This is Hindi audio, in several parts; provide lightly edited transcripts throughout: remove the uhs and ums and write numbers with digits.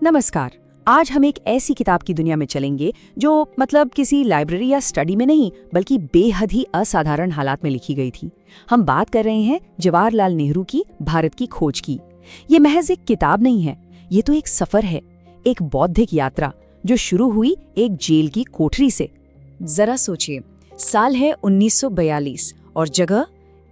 नमस्कार। आज हम एक ऐसी किताब की दुनिया में चलेंगे जो किसी लाइब्रेरी या स्टडी में नहीं बल्कि बेहद ही असाधारण हालात में लिखी गई थी। हम बात कर रहे हैं जवाहरलाल नेहरू की भारत की खोज की। ये महज एक किताब नहीं है, ये तो एक सफर है, एक बौद्धिक यात्रा जो शुरू हुई एक जेल की कोठरी से। जरा सोचिए, साल है 1942 और जगह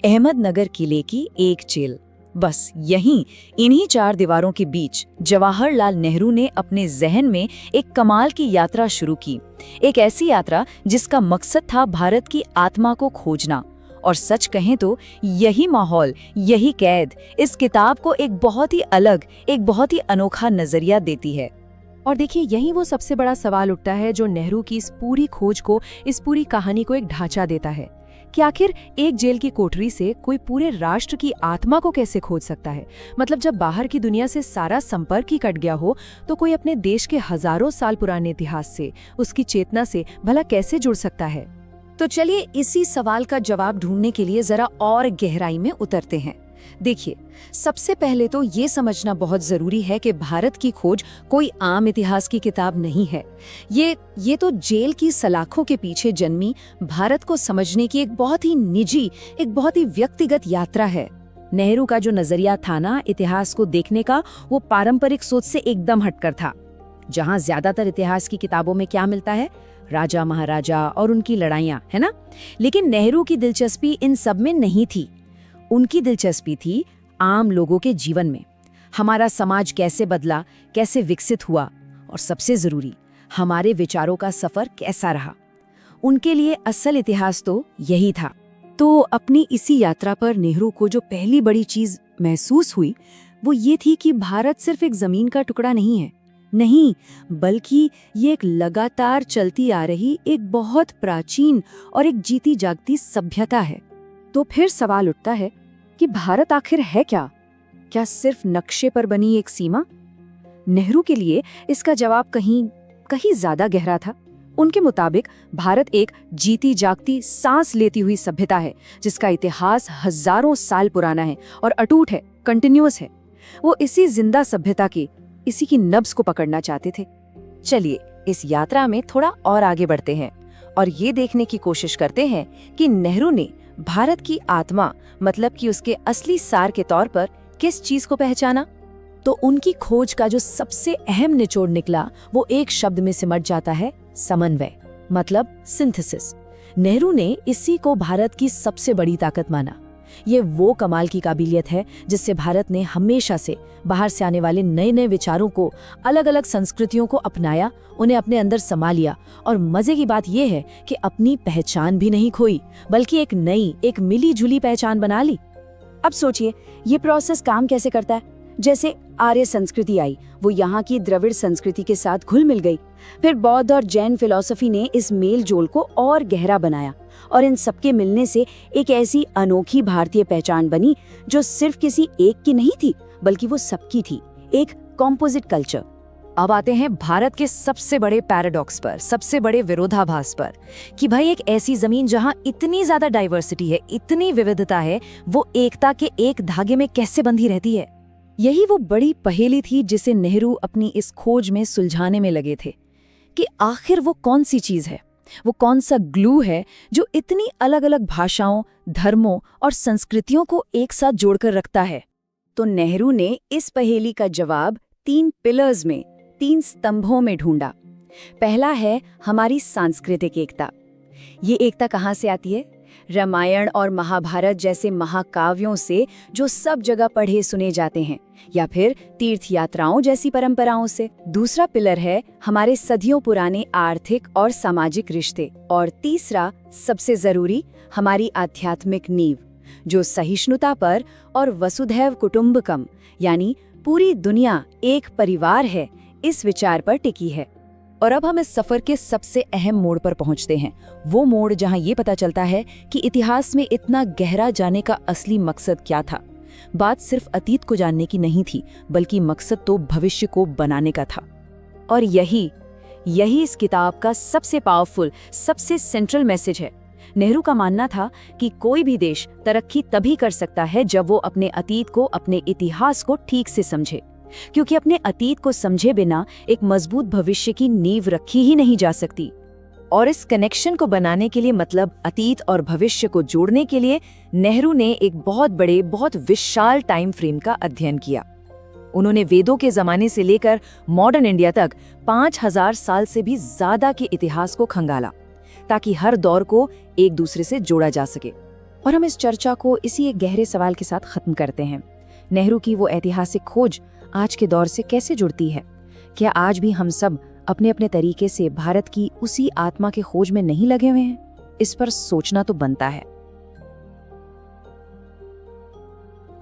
अहमदनगर किले की एक जेल। बस यहीं इन्हीं चार दीवारों के बीच जवाहरलाल नेहरू ने अपने जहन में एक कमाल की यात्रा शुरू की। एक ऐसी यात्रा जिसका मकसद था भारत की आत्मा को खोजना। और सच कहें तो यही माहौल, यही कैद इस किताब को एक बहुत ही अलग, एक बहुत ही अनोखा नजरिया देती है। और देखिए, यही वो सबसे बड़ा सवाल उठता है जो नेहरू की इस पूरी खोज को, इस पूरी कहानी को एक ढांचा देता है कि आखिर एक जेल की कोठरी से कोई पूरे राष्ट्र की आत्मा को कैसे खोज सकता है। जब बाहर की दुनिया से सारा संपर्क ही कट गया हो तो कोई अपने देश के हजारों साल पुराने इतिहास से, उसकी चेतना से भला कैसे जुड़ सकता है। तो चलिए इसी सवाल का जवाब ढूंढने के लिए जरा और गहराई में उतरते हैं। देखिए, सबसे पहले तो ये समझना बहुत जरूरी है कि भारत की खोज कोई आम इतिहास की किताब नहीं है। ये तो जेल की सलाखों के पीछे जन्मी भारत को समझने की एक बहुत ही निजी, एक बहुत ही व्यक्तिगत यात्रा है। नेहरू का जो नजरिया था ना इतिहास को देखने का, वो पारंपरिक सोच से एकदम हटकर था। जहां ज्यादातर इतिहास की किताबों में क्या मिलता है, राजा महाराजा और उनकी लड़ाइयां, है ना। लेकिन नेहरू की दिलचस्पी इन सब में नहीं थी। उनकी दिलचस्पी थी आम लोगों के जीवन में। हमारा समाज कैसे बदला, कैसे विकसित हुआ, और सबसे जरूरी, हमारे विचारों का सफर कैसा रहा। उनके लिए असल इतिहास तो यही था। तो अपनी इसी यात्रा पर नेहरू को जो पहली बड़ी चीज महसूस हुई वो ये थी कि भारत सिर्फ एक जमीन का टुकड़ा नहीं है, नहीं, बल्कि ये एक लगातार चलती आ रही एक बहुत प्राचीन और एक जीती जागती सभ्यता है। तो फिर सवाल उठता है कि भारत आखिर है क्या? क्या सिर्फ नक्शे पर बनी एक सीमा? नेहरू के लिए इसका जवाब कहीं ज्यादा गहरा था। उनके मुताबिक भारत एक जीती जागती, सांस लेती हुई सभ्यता है जिसका इतिहास हजारों साल पुराना है और अटूट है, कंटिन्यूअस है। वो इसी जिंदा सभ्यता की, इसी की नब्ज को पकड़ना चाहते थे। चलिए इस यात्रा में थोड़ा और आगे बढ़ते हैं और ये देखने की कोशिश करते हैं कि नेहरू ने भारत की आत्मा, कि उसके असली सार के तौर पर किस चीज को पहचाना। तो उनकी खोज का जो सबसे अहम निचोड़ निकला वो एक शब्द में सिमट जाता है, समन्वय, सिंथेसिस। नेहरू ने इसी को भारत की सबसे बड़ी ताकत माना। ये वो कमाल की काबिलियत है जिससे भारत ने हमेशा से बाहर से आने वाले नए नए विचारों को, अलग अलग संस्कृतियों को अपनाया, उन्हें अपने अंदर समा लिया। और मजे की बात यह है कि अपनी पहचान भी नहीं खोई, बल्कि एक नई, एक मिली जुली पहचान बना ली। अब सोचिए ये प्रोसेस काम कैसे करता है। जैसे आर्य संस्कृति आई, वो यहाँ की द्रविड़ संस्कृति के साथ घुल मिल गई। फिर बौद्ध और जैन फिलॉसफी ने इस मेल जोल को और गहरा बनाया और इन सबके मिलने से एक ऐसी अनोखी भारतीय पहचान बनी जो सिर्फ किसी एक की नहीं थी बल्कि वो सबकी थी, एक कॉम्पोजिट कल्चर। अब आते हैं भारत के सबसे बड़े पैराडॉक्स पर, सबसे बड़े विरोधाभास पर, कि भाई एक ऐसी जमीन जहां इतनी ज्यादा डाइवर्सिटी है, इतनी विविधता है, वो एकता के एक धागे में कैसे बंधी रहती है। यही वो बड़ी पहेली थी जिसे नेहरू अपनी इस खोज में सुलझाने में लगे थे कि आखिर वो कौन सी चीज है, वो कौन सा ग्लू है जो इतनी अलग अलग भाषाओं, धर्मों और संस्कृतियों को एक साथ जोड़कर रखता है। तो नेहरू ने इस पहेली का जवाब 3 पिलर्स में, 3 स्तंभों में ढूंढा। पहला है हमारी सांस्कृतिक एकता। ये एकता कहाँ से आती है? रामायण और महाभारत जैसे महाकाव्यों से जो सब जगह पढ़े सुने जाते हैं, या फिर तीर्थ यात्राओं जैसी परंपराओं से। दूसरा पिलर है हमारे सदियों पुराने आर्थिक और सामाजिक रिश्ते। और तीसरा, सबसे जरूरी, हमारी आध्यात्मिक नींव जो सहिष्णुता पर और वसुधैव कुटुंबकम, यानी पूरी दुनिया एक परिवार है, इस विचार पर टिकी है। और अब हम इस सफर के सबसे अहम मोड़ पर पहुंचते हैं, वो मोड़ जहां ये पता चलता है कि इतिहास में इतना गहरा जाने का असली मकसद क्या था। बात सिर्फ अतीत को जानने की नहीं थी, बल्कि मकसद तो भविष्य को बनाने का था। और यही इस किताब का सबसे पावरफुल, सबसे सेंट्रल मैसेज है। नेहरू का मानना था कि कोई भी देश तरक्की तभी कर सकता है जब वो अपने अतीत को, अपने इतिहास को ठीक से समझे। क्योंकि अपने अतीत को समझे बिना एक मजबूत भविष्य की नींव रखी ही नहीं जा सकती। और इस कनेक्शन को बनाने के लिए, मतलब अतीत और भविष्य को जोड़ने के लिए, नेहरू ने एक बहुत बड़े, बहुत विशाल टाइम फ्रेम का अध्ययन किया। उन्होंने वेदों के जमाने से लेकर मॉडर्न इंडिया तक 5000 साल से भी ज्यादा के इतिहास को खंगाला, ताकि हर दौर को एक दूसरे से जोड़ा जा सके। और हम इस चर्चा को इसी एक गहरे सवाल के साथ खत्म करते हैं। नेहरू की वो ऐतिहासिक खोज आज के दौर से कैसे जुड़ती है? क्या आज भी हम सब अपने अपने तरीके से भारत की उसी आत्मा के खोज में नहीं लगे हुए हैं? इस पर सोचना तो बनता है।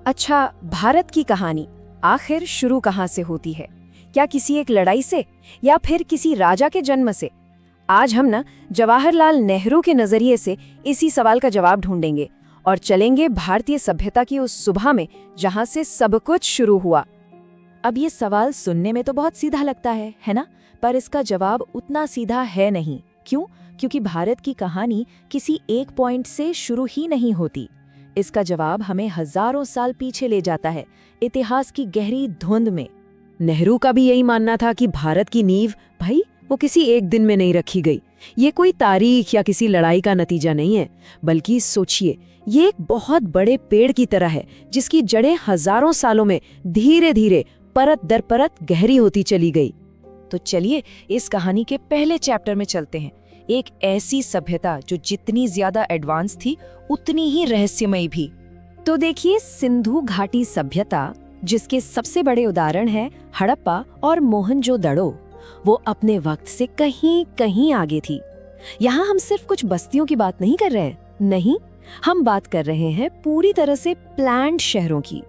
अच्छा, भारत की कहानी आखिर शुरू कहाँ से होती है? क्या किसी एक लड़ाई से, या फिर किसी राजा के जन्म से? आज हम जवाहरलाल नेहरू के नजरिए से इसी सवाल का जवाब ढूंढेंगे और चलेंगे भारतीय सभ्यता की उस सुबह में जहां से सब कुछ शुरू हुआ। अब ये सवाल सुनने में तो बहुत सीधा लगता है ना? पर इसका जवाब उतना सीधा है नहीं। क्यों? क्योंकि भारत की कहानी किसी एक पॉइंट से शुरू ही नहीं होती। इसका जवाब हमें हजारों साल पीछे ले जाता है, इतिहास की गहरी धुंध में। नेहरू का भी यही मानना था कि भारत की नींव वो किसी एक दिन में नहीं रखी गई। ये कोई तारीख या किसी लड़ाई का नतीजा नहीं है, बल्कि सोचिए, ये एक बहुत बड़े पेड़ की तरह है जिसकी जड़ें हजारों सालों में धीरे धीरे, परत दर परत गहरी होती चली गई। तो चलिए इस कहानी के पहले चैप्टर में चलते हैं। एक ऐसी सभ्यता जो जितनी ज्यादा एडवांस थी उतनी ही रहस्यमयी भी। तो देखिए, सिंधु घाटी सभ्यता, जिसके सबसे बड़े उदाहरण हैं हड़प्पा और मोहनजोदड़ो, वो अपने वक्त से कहीं कहीं आगे थी। यहाँ हम सिर्फ कुछ बस्तियों की बात नहीं कर रहे हैं, नहीं, हम बात कर रहे हैं पूरी तरह से प्लान्ड शहरों की।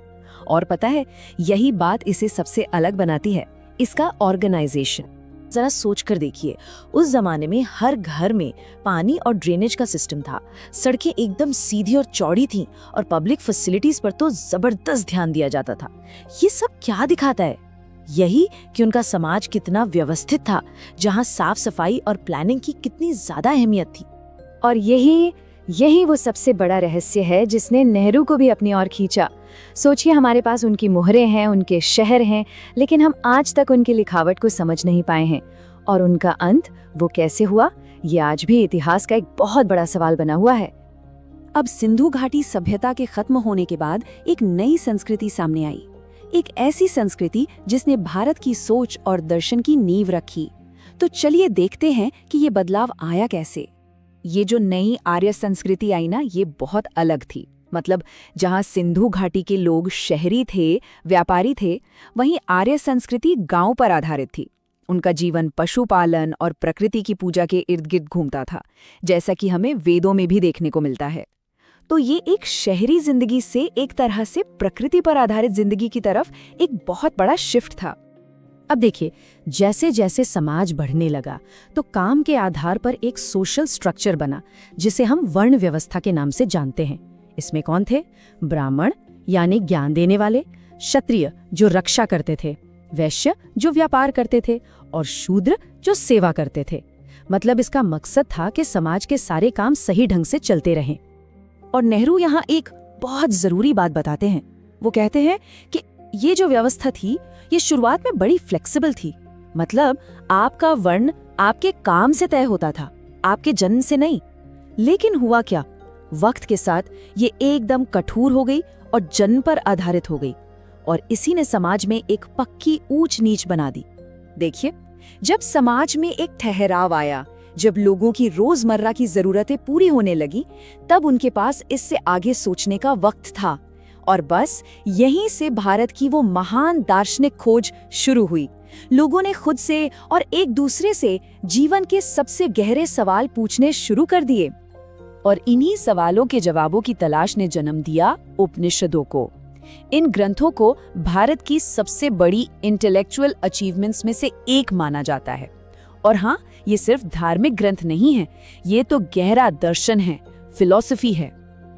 और पता है, यही बात इसे सबसे अलग बनाती है, इसका ऑर्गेनाइजेशन। जरा सोच कर देखिए, उस जमाने में हर घर में पानी और ड्रेनेज का सिस्टम था, सड़कें एकदम सीधी और चौड़ी थीं, और पब्लिक फैसिलिटीज पर तो जबरदस्त ध्यान दिया जाता था। ये सब क्या दिखाता है? यही कि उनका समाज कितना व्यवस्थित था, जहां साफ सफाई और प्लानिंग की कितनी ज्यादा अहमियत थी। और यही वो सबसे बड़ा रहस्य है जिसने नेहरू को भी अपनी ओर खींचा। सोचिए, हमारे पास उनकी मोहरें हैं, उनके शहर हैं, लेकिन हम आज तक उनकी लिखावट को समझ नहीं पाए हैं। और उनका अंत वो कैसे हुआ, ये आज भी इतिहास का एक बहुत बड़ा सवाल बना हुआ है। अब सिंधु घाटी सभ्यता के खत्म होने के बाद एक नई संस्कृति सामने आई, एक ऐसी संस्कृति जिसने भारत की सोच और दर्शन की नींव रखी। तो चलिए देखते हैं कि ये बदलाव आया कैसे। ये जो नई आर्य संस्कृति आई ना, ये बहुत अलग थी। मतलब जहां सिंधु घाटी के लोग शहरी थे, व्यापारी थे, वहीं आर्य संस्कृति गांव पर आधारित थी। उनका जीवन पशुपालन और प्रकृति की पूजा के इर्द गिर्द घूमता था, जैसा कि हमें वेदों में भी देखने को मिलता है। तो ये एक शहरी जिंदगी से एक तरह से प्रकृति पर आधारित जिंदगी की तरफ एक बहुत बड़ा शिफ्ट था। अब देखिए, जैसे जैसे समाज बढ़ने लगा तो काम के आधार पर एक सोशल स्ट्रक्चर बना, जिसे हम वर्ण व्यवस्था के नाम से जानते हैं। इसमें कौन थे? ब्राह्मण यानी ज्ञान देने वाले, क्षत्रिय जो रक्षा करते थे, वैश्य जो व्यापार करते थे, और शूद्र जो सेवा करते थे। मतलब इसका मकसद था कि समाज के सारे काम सही ढंग से चलते रहें। और नेहरू यहाँ एक बहुत जरूरी बात बताते हैं। वो कहते हैं कि ये जो व्यवस्था थी, ये शुरुआत में बड़ी फ्लेक्सिबल थी। मतलब आपका वर्ण आपके काम से तय होता था, आपके जन्म से नहीं। लेकिन हुआ क्या? वक्त के साथ ये एकदम कठोर हो गई और जन्म पर आधारित हो गई, और इसी ने समाज में एक पक्की ऊंच नीच बना दी। देखिए, जब समाज में एक ठहराव आया, जब लोगों की रोजमर्रा की जरूरतें पूरी होने लगी, तब उनके पास इससे आगे सोचने का वक्त था। और बस यहीं से भारत की वो महान दार्शनिक खोज शुरू हुई। लोगों ने खुद से और एक दूसरे से जीवन के सबसे गहरे सवाल पूछने शुरू कर दिए, और इन्हीं सवालों के जवाबों की तलाश ने जन्म दिया उपनिषदों को। इन ग्रंथों को भारत की सबसे बड़ी इंटेलेक्चुअल अचीवमेंट्स में से एक माना जाता है। और हाँ, ये सिर्फ धार्मिक ग्रंथ नहीं है, ये तो गहरा दर्शन है, फिलॉसफी है।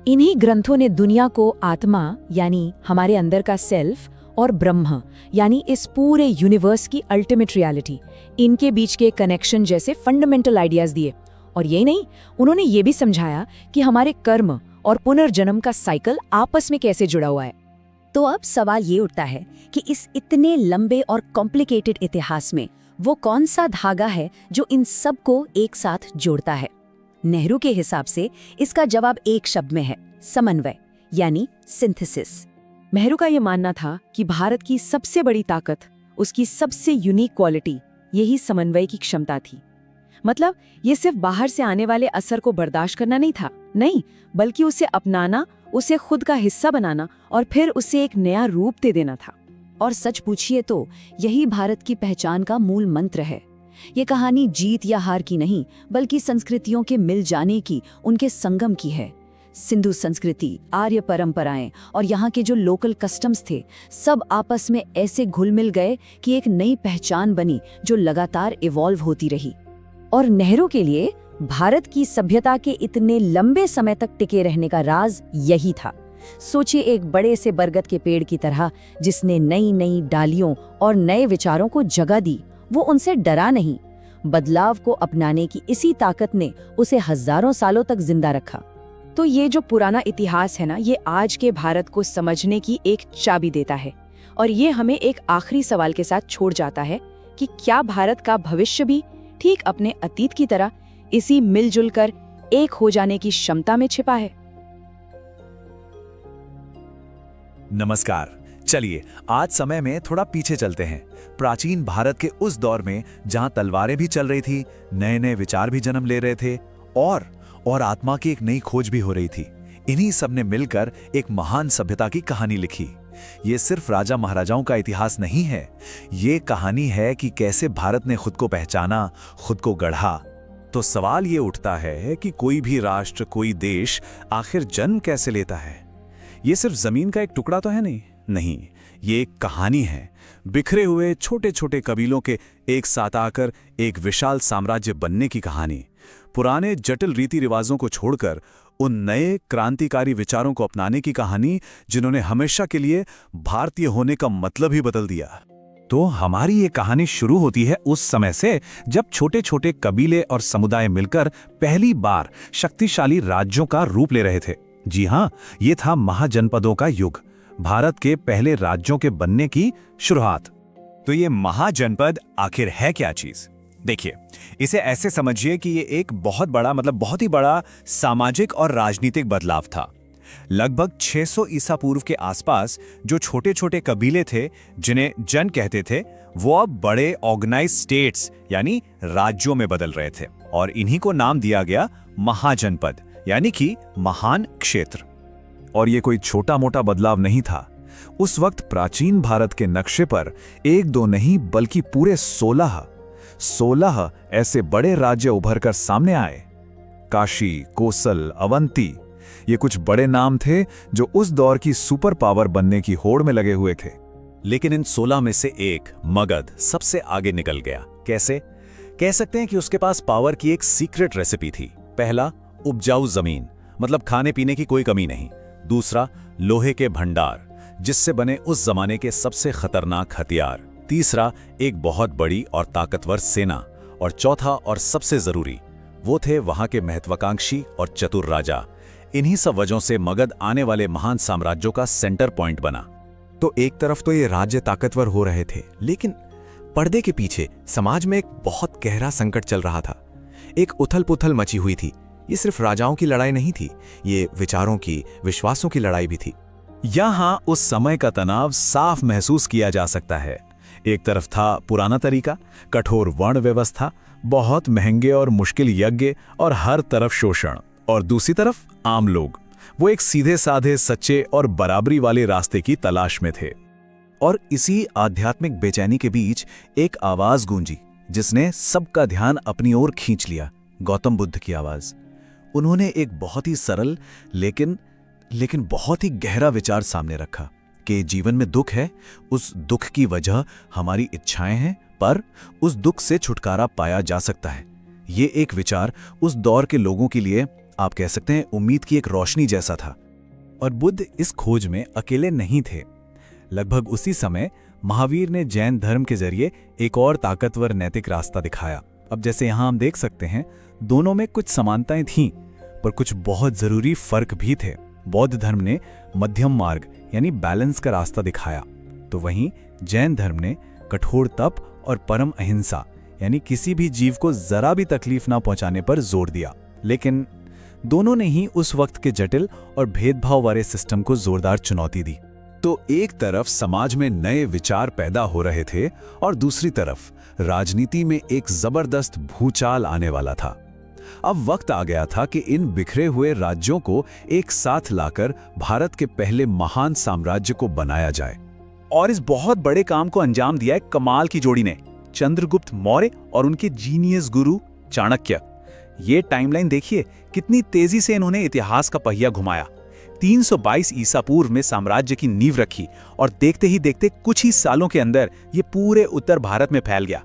इन्हीं ग्रंथों ने दुनिया को आत्मा यानी हमारे अंदर का सेल्फ और ब्रह्म यानी इस पूरे यूनिवर्स की अल्टीमेट रियलिटी, इनके बीच के कनेक्शन जैसे फंडामेंटल आइडियाज दिए। और यही नहीं, उन्होंने ये भी समझाया कि हमारे कर्म और पुनर्जन्म का साइकिल आपस में कैसे जुड़ा हुआ है। तो अब सवाल ये उठता है कि इस इतने लंबे और कॉम्प्लिकेटेड इतिहास में वो कौन सा धागा है जो इन सब को एक साथ जोड़ता है। नेहरू के हिसाब से इसका जवाब एक शब्द में है, समन्वय, यानी सिंथेसिस। नेहरू का ये मानना था कि भारत की सबसे बड़ी ताकत, उसकी सबसे यूनिक क्वालिटी यही समन्वय की क्षमता थी। मतलब ये सिर्फ बाहर से आने वाले असर को बर्दाश्त करना नहीं था, नहीं, बल्कि उसे अपनाना, उसे खुद का हिस्सा बनाना और फिर उसे एक नया रूप दे देना था। और सच पूछिए तो यही भारत की पहचान का मूल मंत्र है। ये कहानी जीत या हार की नहीं, बल्कि संस्कृतियों के मिल जाने की, उनके संगम की है। सिंधु संस्कृति, आर्य परंपराएं और यहाँ के जो लोकल कस्टम्स थे, सब आपस में ऐसे घुल मिल गए कि एक नई पहचान बनी जो लगातार इवॉल्व होती रही। और नेहरू के लिए भारत की सभ्यता के इतने लंबे समय तक टिके रहने का राज यही था। सोचिए, एक बड़े से बरगद के पेड़ की तरह जिसने नई नई डालियों और नए विचारों को जगह दी। वो उनसे डरा नहीं, बदलाव को अपनाने की इसी ताकत ने उसे हजारों सालों तक जिंदा रखा। तो ये जो पुराना इतिहास है ना, ये आज के भारत को समझने की एक चाबी देता है। और ये हमें एक आखिरी सवाल के साथ छोड़ जाता है कि क्या भारत का भविष्य भी ठीक अपने अतीत की तरह इसी मिलजुल कर एक हो जाने की क्षमता में छिपा है। नमस्कार, चलिए आज समय में थोड़ा पीछे चलते हैं, प्राचीन भारत के उस दौर में जहां तलवारें भी चल रही थी, नए नए विचार भी जन्म ले रहे थे और आत्मा की एक नई खोज भी हो रही थी। इन्हीं सब ने मिलकर एक महान सभ्यता की कहानी लिखी। ये सिर्फ राजा महाराजाओं का इतिहास नहीं है, ये कहानी है कि कैसे भारत ने खुद को पहचाना, खुद को गढ़ा। तो सवाल ये उठता है कि कोई भी राष्ट्र, कोई देश आखिर जन्म कैसे लेता है? ये सिर्फ जमीन का एक टुकड़ा तो है नहीं, ये एक कहानी है। बिखरे हुए छोटे छोटे कबीलों के एक साथ आकर एक विशाल साम्राज्य बनने की कहानी। पुराने जटिल रीति रिवाजों को छोड़कर उन नए क्रांतिकारी विचारों को अपनाने की कहानी, जिन्होंने हमेशा के लिए भारतीय होने का मतलब ही बदल दिया। तो हमारी ये कहानी शुरू होती है उस समय से जब छोटे छोटे कबीले और समुदाय मिलकर पहली बार शक्तिशाली राज्यों का रूप ले रहे थे। जी हाँ, ये था महाजनपदों का युग, भारत के पहले राज्यों के बनने की शुरुआत। तो ये महाजनपद आखिर है क्या चीज? देखिए, इसे ऐसे समझिए कि ये एक बहुत ही बड़ा सामाजिक और राजनीतिक बदलाव था। लगभग 600 ईसा पूर्व के आसपास जो छोटे छोटे कबीले थे, जिन्हें जन कहते थे, वो अब बड़े ऑर्गेनाइज्ड स्टेट्स यानी राज्यों में बदल रहे थे और इन्हीं को नाम दिया गया महाजनपद, यानी कि महान क्षेत्र। और ये कोई छोटा मोटा बदलाव नहीं था। उस वक्त प्राचीन भारत के नक्शे पर एक दो नहीं बल्कि पूरे 16 ऐसे बड़े राज्य उभर कर सामने आए। काशी, कोसल, अवंती, ये कुछ बड़े नाम थे जो उस दौर की सुपर पावर बनने की होड़ में लगे हुए थे। लेकिन इन 16 में से एक मगध सबसे आगे निकल गया। कैसे? कह सकते हैं कि उसके पास पावर की एक सीक्रेट रेसिपी थी। पहला, उपजाऊ जमीन, मतलब खाने पीने की कोई कमी नहीं। दूसरा, लोहे के भंडार, जिससे बने उस जमाने के सबसे खतरनाक हथियार। तीसरा, एक बहुत बड़ी और ताकतवर सेना। और चौथा और सबसे जरूरी, वो थे वहां के महत्वाकांक्षी और चतुर राजा। इन्हीं सब वजहों से मगध आने वाले महान साम्राज्यों का सेंटर पॉइंट बना। तो एक तरफ तो ये राज्य ताकतवर हो रहे थे, लेकिन पर्दे के पीछे समाज में एक बहुत गहरा संकट चल रहा था। एक उथल पुथल मची हुई थी। ये सिर्फ राजाओं की लड़ाई नहीं थी, ये विचारों की, विश्वासों की लड़ाई भी थी। यहां उस समय का तनाव साफ महसूस किया जा सकता है। एक तरफ था पुराना तरीका, कठोर वर्ण व्यवस्था, बहुत महंगे और मुश्किल यज्ञ और हर तरफ शोषण। और दूसरी तरफ आम लोग, वो एक सीधे साधे, सच्चे और बराबरी वाले रास्ते की तलाश में थे। और इसी आध्यात्मिक बेचैनी के बीच एक आवाज गूंजी जिसने सबका ध्यान अपनी ओर खींच लिया। गौतम बुद्ध की आवाज। उन्होंने एक बहुत ही सरल लेकिन बहुत ही गहरा विचार सामने रखा कि जीवन में दुख है, उस दुख की वजह हमारी इच्छाएं हैं, पर उस दुख से छुटकारा पाया जा सकता है। ये एक विचार उस दौर के लोगों के लिए, आप कह सकते हैं, उम्मीद की एक रोशनी जैसा था। और बुद्ध इस खोज में अकेले नहीं थे। लगभग उसी समय महावीर ने जैन धर्म के जरिए एक और ताकतवर नैतिक रास्ता दिखाया। अब जैसे यहां हम देख सकते हैं, दोनों में कुछ समानताएं थीं, पर कुछ बहुत जरूरी फर्क भी थे। बौद्ध धर्म ने मध्यम मार्ग यानी बैलेंस का रास्ता दिखाया, तो वहीं जैन धर्म ने कठोर तप और परम अहिंसा यानी किसी भी जीव को जरा भी तकलीफ ना पहुंचाने पर जोर दिया। लेकिन दोनों ने ही उस वक्त के जटिल और भेदभाव वाले सिस्टम को जोरदार चुनौती दी। तो एक तरफ समाज में नए विचार पैदा हो रहे थे और दूसरी तरफ राजनीति में एक जबरदस्त भूचाल आने वाला था। अब वक्त आ गया था कि इन बिखरे हुए राज्यों को एक साथ लाकर भारत के पहले महान साम्राज्य को बनाया जाए। और इस बहुत बड़े काम को अंजाम दिया एक कमाल की जोड़ी ने, चंद्रगुप्त मौर्य और उनके जीनियस गुरु चाणक्य। ये टाइमलाइन देखिए, कितनी तेजी से इन्होंने इतिहास का पहिया घुमाया। 322 ईसा पूर्व में साम्राज्य की नींव रखी और देखते ही देखते कुछ ही सालों के अंदर ये पूरे उत्तर भारत में फैल गया।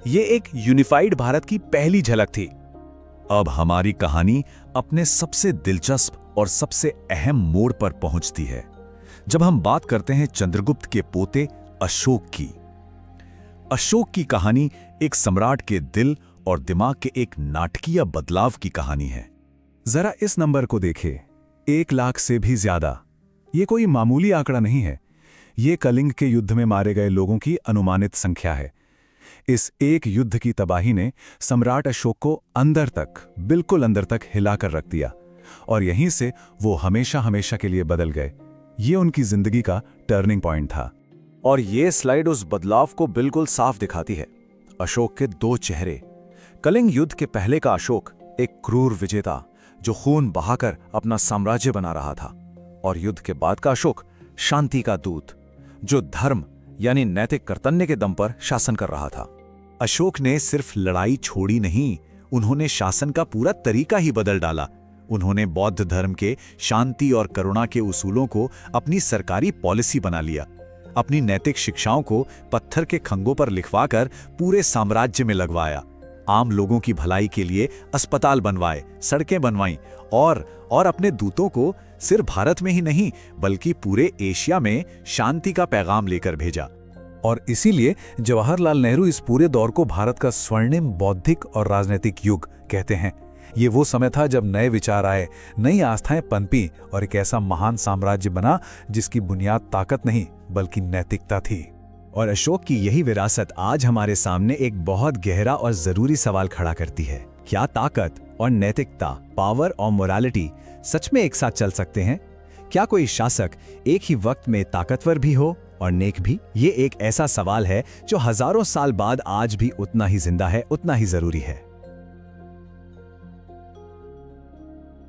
ये एक यूनिफाइड भारत की पहली झलक थी। अब हमारी कहानी अपने सबसे दिलचस्प और सबसे अहम मोड़ पर पहुंचती है जब हम बात करते हैं चंद्रगुप्त के पोते अशोक की। अशोक की कहानी एक सम्राट के दिल और दिमाग के एक नाटकीय बदलाव की कहानी है। जरा इस नंबर को देखें, 1 लाख से भी ज्यादा। ये कोई मामूली आंकड़ा नहीं है, ये कलिंग के युद्ध में मारे गए लोगों की अनुमानित संख्या है। इस एक युद्ध की तबाही ने सम्राट अशोक को अंदर तक, बिल्कुल अंदर तक हिलाकर रख दिया और यहीं से वो हमेशा हमेशा के लिए बदल गए। ये उनकी जिंदगी का टर्निंग पॉइंट था। और ये स्लाइड उस बदलाव को बिल्कुल साफ दिखाती है। अशोक के 2 चेहरे। कलिंग युद्ध के पहले का अशोक एक क्रूर विजेता जो खून बहाकर अपना साम्राज्य बना रहा था, और युद्ध के बाद का अशोक शांति का दूत जो धर्म यानी नैतिक कर्तव्य के दम पर शासन कर रहा था। अशोक ने सिर्फ लड़ाई छोड़ी नहीं, उन्होंने शासन का पूरा तरीका ही बदल डाला। उन्होंने बौद्ध धर्म के शांति और करुणा के उसूलों को अपनी सरकारी पॉलिसी बना लिया। अपनी नैतिक शिक्षाओं को पत्थर के खंगों पर लिखवाकर पूरे साम्राज्य में लगवाया। आम लोगों की भलाई के लिए अस्पताल बनवाए, सड़कें बनवाईं और अपने दूतों को सिर्फ भारत में ही नहीं बल्कि पूरे एशिया में शांति का पैगाम लेकर भेजा। और इसीलिए जवाहरलाल नेहरू इस पूरे दौर को भारत का स्वर्णिम बौद्धिक और राजनीतिक युग कहते हैं। ये वो समय था जब नए विचार आए, नई आस्थाएं पनपी और एक ऐसा महान साम्राज्य बना जिसकी बुनियाद ताकत नहीं बल्कि नैतिकता थी। और अशोक की यही विरासत आज हमारे सामने एक बहुत गहरा और जरूरी सवाल खड़ा करती है। क्या ताकत और नैतिकता, पावर और मोरालिटी सच में एक साथ चल सकते हैं? क्या कोई शासक एक ही वक्त में ताकतवर भी हो और नेक भी? ये एक ऐसा सवाल है जो हजारों साल बाद आज भी उतना ही जिंदा है, उतना ही जरूरी है।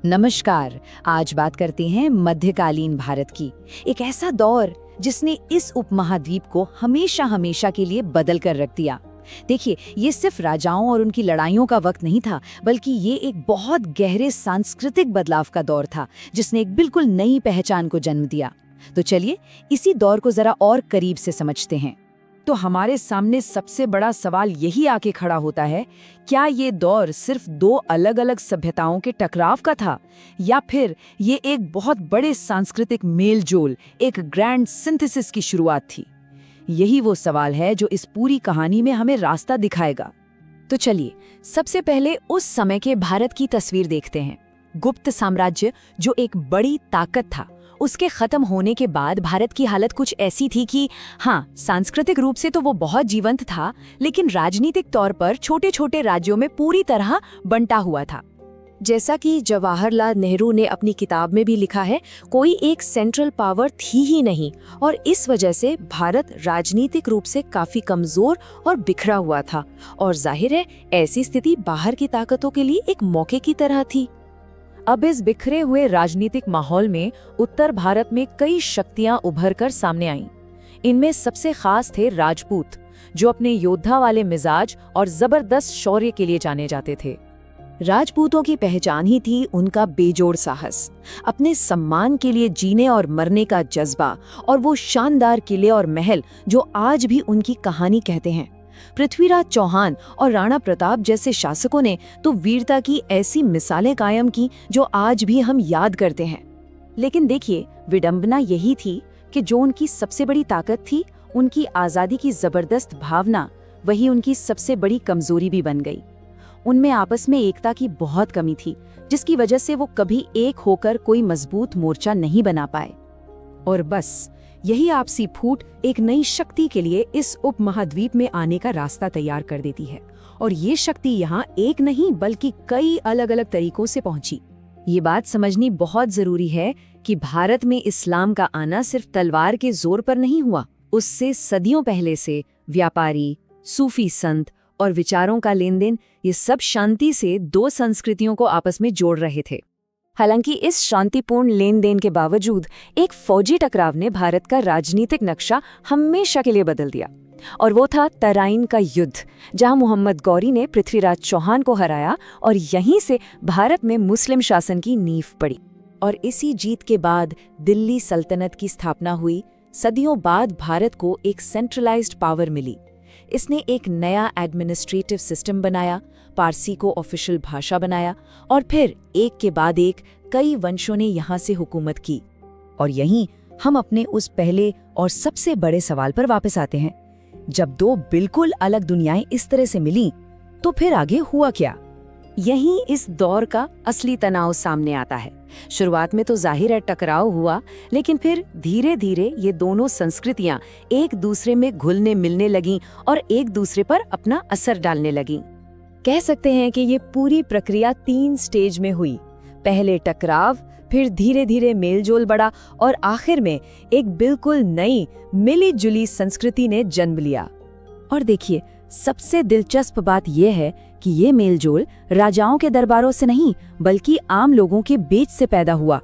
नमस्कार, आज बात करते हैं मध्यकालीन भारत की। एक ऐसा दौर जिसने इस उपमहाद्वीप को हमेशा हमेशा के लिए बदल कर रख दिया। देखिए, ये सिर्फ राजाओं और उनकी लड़ाइयों का वक्त नहीं था, बल्कि ये एक बहुत गहरे सांस्कृतिक बदलाव का दौर था जिसने एक बिल्कुल नई पहचान को जन्म दिया। तो चलिए इसी दौर को जरा और करीब से समझते हैं। तो हमारे सामने सबसे बड़ा सवाल यही आके खड़ा होता है, क्या ये दौर सिर्फ 2 अलग-अलग सभ्यताओं के टकराव का था, या फिर ये एक बहुत बड़े सांस्कृतिक मेलजोल, एक ग्रैंड सिंथेसिस की शुरुआत थी? यही वो सवाल है जो इस पूरी कहानी में हमें रास्ता दिखाएगा। तो चलिए सबसे पहले उस समय के भारत की तस्वीर देखते हैं। गुप्त साम्राज्य जो एक बड़ी ताकत था, उसके खत्म होने के बाद भारत की हालत कुछ ऐसी थी कि हाँ, सांस्कृतिक रूप से तो वो बहुत जीवंत था, लेकिन राजनीतिक तौर पर छोटे छोटे राज्यों में पूरी तरह बंटा हुआ था। जैसा कि जवाहरलाल नेहरू ने अपनी किताब में भी लिखा है, कोई एक सेंट्रल पावर थी ही नहीं, और इस वजह से भारत राजनीतिक रूप से काफी कमजोर और बिखरा हुआ था। और जाहिर है ऐसी स्थिति बाहर की ताकतों के लिए एक मौके की तरह थी। अब इस बिखरे हुए राजनीतिक माहौल में उत्तर भारत में कई शक्तियां उभर कर सामने आईं। इनमें सबसे खास थे राजपूत, जो अपने योद्धा वाले मिजाज और जबरदस्त शौर्य के लिए जाने जाते थे। राजपूतों की पहचान ही थी उनका बेजोड़ साहस, अपने सम्मान के लिए जीने और मरने का जज्बा, और वो शानदार किले और महल जो आज भी उनकी कहानी कहते हैं। पृथ्वीराज चौहान और राणा प्रताप जैसे शासकों ने तो वीरता की ऐसी मिसालें कायम की जो आज भी हम याद करते हैं। लेकिन देखिए, विडंबना यही थी कि जो उनकी सबसे बड़ी ताकत थी, उनकी आज़ादी की जबरदस्त भावना, वही उनकी सबसे बड़ी कमजोरी भी बन गई। उनमें आपस में एकता की बहुत कमी थी, जिसकी वजह से वो कभी एक होकर कोई मजबूत मोर्चा नहीं बना पाए। और बस यही आपसी फूट एक नई शक्ति के लिए इस उपमहाद्वीप में आने का रास्ता तैयार कर देती है। और ये शक्ति यहाँ एक नहीं बल्कि कई अलग अलग तरीकों से पहुंची। ये बात समझनी बहुत जरूरी है कि भारत में इस्लाम का आना सिर्फ तलवार के जोर पर नहीं हुआ। उससे सदियों पहले से व्यापारी, सूफी संत और विचारों का लेन देन, ये सब शांति से दो संस्कृतियों को आपस में जोड़ रहे थे। हालांकि इस शांतिपूर्ण लेन देन के बावजूद एक फौजी टकराव ने भारत का राजनीतिक नक्शा हमेशा के लिए बदल दिया, और वो था तराइन का युद्ध, जहां मोहम्मद गौरी ने पृथ्वीराज चौहान को हराया और यहीं से भारत में मुस्लिम शासन की नींव पड़ी। और इसी जीत के बाद दिल्ली सल्तनत की स्थापना हुई। सदियों बाद भारत को एक सेंट्रलाइज्ड पावर मिली। इसने एक नया एडमिनिस्ट्रेटिव सिस्टम बनाया, पारसी को ऑफिशियल भाषा बनाया, और फिर एक के बाद एक कई वंशों ने यहाँ से हुकूमत की। और यहीं हम अपने उस पहले और सबसे बड़े सवाल पर वापस आते हैं। जब दो बिल्कुल अलग दुनियाएं इस तरह से मिली, तो फिर आगे हुआ क्या? यहीं इस दौर का असली तनाव सामने आता है। शुरुआत में तो जाहिर है टकराव हुआ, लेकिन फिर धीरे धीरे ये दोनों संस्कृतियां एक दूसरे में घुलने मिलने लगीं और एक दूसरे पर अपना असर डालने लगीं। कह सकते हैं कि ये पूरी प्रक्रिया 3 स्टेज में हुई। पहले टकराव, फिर धीरे धीरे मेलजोल बढ़ा, और आखिर में एक बिल्कुल नई मिली जुली संस्कृति ने जन्म लिया। और देखिए, सबसे दिलचस्प बात यह है कि ये मेलजोल राजाओं के दरबारों से नहीं बल्कि आम लोगों के बीच से पैदा हुआ।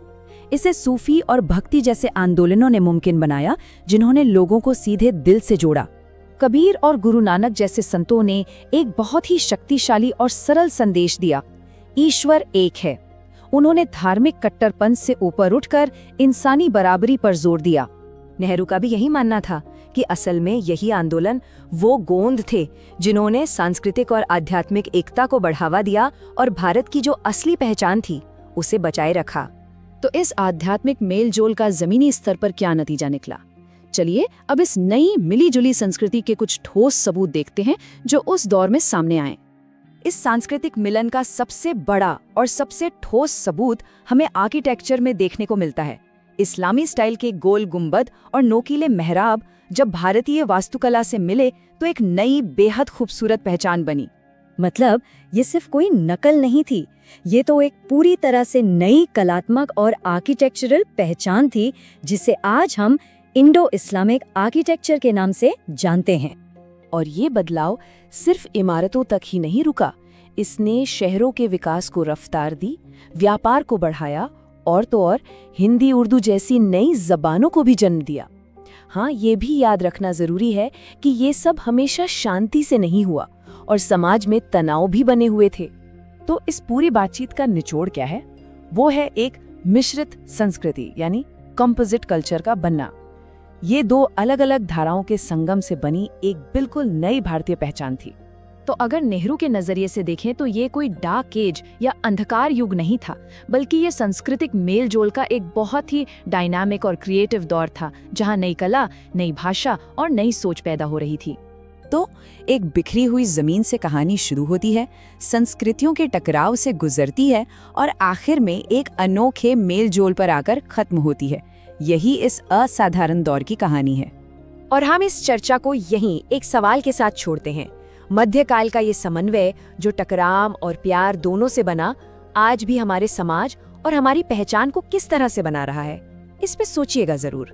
इसे सूफी और भक्ति जैसे आंदोलनों ने मुमकिन बनाया, जिन्होंने लोगों को सीधे दिल से जोड़ा। कबीर और गुरु नानक जैसे संतों ने एक बहुत ही शक्तिशाली और सरल संदेश दिया, ईश्वर एक है। उन्होंने धार्मिक कट्टरपन से ऊपर उठकर इंसानी बराबरी पर जोर दिया। नेहरू का भी यही मानना था कि असल में यही आंदोलन वो गोंद थे जिन्होंने सांस्कृतिक और आध्यात्मिक एकता को बढ़ावा दिया और भारत की जो असली पहचान थी उसे बचाए रखा। तो इस आध्यात्मिक मेलजोल का जमीनी स्तर पर क्या नतीजा निकला? चलिए अब इस नई मिलीजुली संस्कृति के कुछ ठोस सबूत देखते हैं जो उस दौर में सामने आए। इस सांस्कृतिक मिलन का सबसे बड़ा और सबसे ठोस सबूत हमें आर्किटेक्चर में देखने को मिलता है। इस्लामी स्टाइल के गोल गुंबद और नोकीले मेहराब जब भारतीय वास्तुकला से मिले तो एक नई बेहद खूबसूरत पहचान बनी। मतलब ये सिर्फ कोई नकल नहीं थी, ये तो एक पूरी तरह से नई कलात्मक और आर्किटेक्चरल पहचान थी, जिसे आज हम इंडो इस्लामिक आर्किटेक्चर के नाम से जानते हैं। और ये बदलाव सिर्फ इमारतों तक ही नहीं रुका, इसने शहरों के विकास को रफ्तार दी, व्यापार को बढ़ाया और तो और हिंदी उर्दू जैसी नई जबानों को भी जन्म दिया। हाँ, ये भी याद रखना जरूरी है कि ये सब हमेशा शांति से नहीं हुआ और समाज में तनाव भी बने हुए थे। तो इस पूरी बातचीत का निचोड़ क्या है? वो है एक मिश्रित संस्कृति यानी कंपोजिट कल्चर का बनना। ये दो अलग अलग धाराओं के संगम से बनी एक बिल्कुल नई भारतीय पहचान थी। तो अगर नेहरू के नजरिए से देखें तो ये कोई डार्क एज या अंधकार युग नहीं था, बल्कि ये सांस्कृतिक मेलजोल का एक बहुत ही डायनामिक और क्रिएटिव दौर था, जहां नई कला, नई भाषा और नई सोच पैदा हो रही थी। तो एक बिखरी हुई जमीन से कहानी शुरू होती है, संस्कृतियों के टकराव से गुजरती है और आखिर में एक अनोखे मेलजोल पर आकर खत्म होती है। यही इस असाधारण दौर की कहानी है। और हम इस चर्चा को यहीं एक सवाल के साथ छोड़ते हैं। मध्यकाल का ये समन्वय जो टकराव और प्यार दोनों से बना, आज भी हमारे समाज और हमारी पहचान को किस तरह से बना रहा है, इस पे सोचिएगा जरूर।